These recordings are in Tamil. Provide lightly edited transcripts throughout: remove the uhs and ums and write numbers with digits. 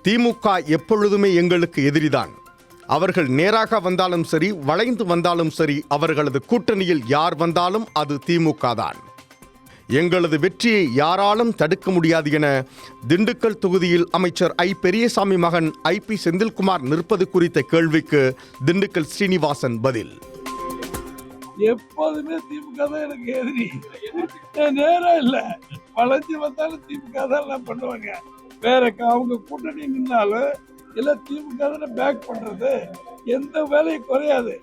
திமுக எப்பொழுதுமே எங்களுக்கு எதிரிதான். அவர்கள் நேராக வந்தாலும் சரி, வளைந்து வந்தாலும் சரி, அவர்களது கூட்டணியில் யார் வந்தாலும் அது திமுக தான். எங்களது வெற்றியை யாராலும் தடுக்க முடியாது என திண்டுக்கல் தொகுதியில் அமைச்சர் ஐ. பெரியசாமி மகன் IP செந்தில்குமார் நிற்பது குறித்த கேள்விக்கு திண்டுக்கல் ஸ்ரீனிவாசன் பதில். எப்போதுமே திமுக தான் எனக்கு எதிரி. நேரம் இல்லை, வளைஞ்சு வந்தாலும் திமுக தான் எல்லாம் பண்ணுவாங்க. வேற அவங்க கூட்டணி நின்னாலும் இல்லை திமுக தானே பேக் பண்றது. எந்த வேலையும் குறையாது.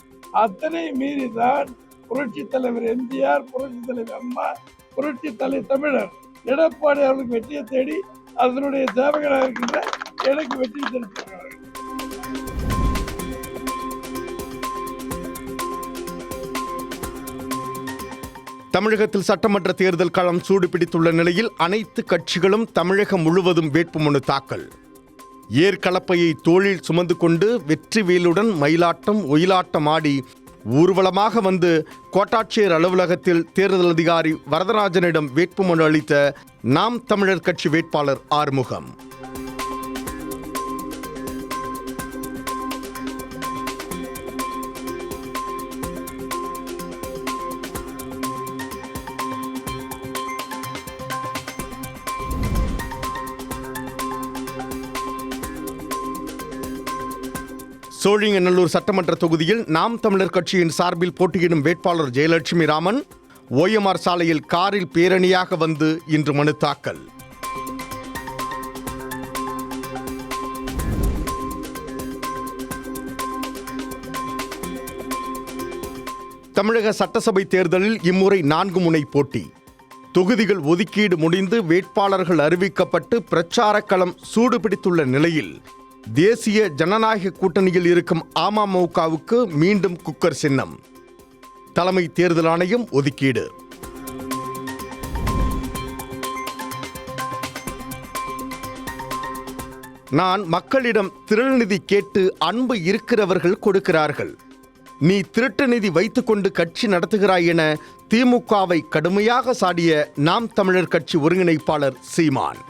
அத்தனை மீறி தான் புரட்சி தலைவர் எம்ஜிஆர், புரட்சி தலைவர் அம்மா, புரட்சி தலைவர் தமிழர் எடப்பாடி அவர்களுக்கு வெற்றியை தேடி அதனுடைய சேவகராக இருக்கின்ற எனக்கு வெற்றி தெரிவித்தார்கள். தமிழகத்தில் சட்டமன்ற தேர்தல் களம் சூடுபிடித்துள்ள நிலையில் அனைத்து கட்சிகளும் தமிழகம் முழுவதும் வேட்புமனு தாக்கல். ஏற்கலப்பையை தோளில் சுமந்து கொண்டு வெற்றிவேலுடன் மயிலாட்டம் ஒயிலாட்டம் ஆடி ஊர்வலமாக வந்து கோட்டாட்சியர் அலுவலகத்தில் தேர்தல் அதிகாரி வரதராஜனிடம் வேட்புமனு அளித்த நாம் தமிழர் கட்சி வேட்பாளர் ஆறுமுகம். சோழிங்கநல்லூர் சட்டமன்ற தொகுதியில் நாம் தமிழர் கட்சியின் சார்பில் போட்டியிடும் வேட்பாளர் ஜெயலட்சுமி ராமன் OMR சாலையில் காரில் பேரணியாக வந்து இன்று மனு தாக்கல். தமிழக சட்டசபை தேர்தலில் இம்முறை 4 முனை போட்டி. தொகுதிகள் ஒதுக்கீடு முடிந்து வேட்பாளர்கள் அறிவிக்கப்பட்டு பிரச்சார களம் சூடுபிடித்துள்ள நிலையில் தேசிய ஜனநாயக கூட்டணியில் இருக்கும் அமமுகவுக்கு மீண்டும் குக்கர் சின்னம். தலைமை தேர்தல் ஆணையம் ஒதுக்கீடு. நான் மக்களிடம் திரள் நிதி கேட்டு அன்பு இருக்கிறவர்கள் கொடுக்கிறார்கள். நீ திருட்டு நிதி வைத்துக்கொண்டு கட்சி நடத்துகிறாய் என திமுகவை கடுமையாக சாடிய நாம் தமிழர் கட்சி ஒருங்கிணைப்பாளர் சீமான்.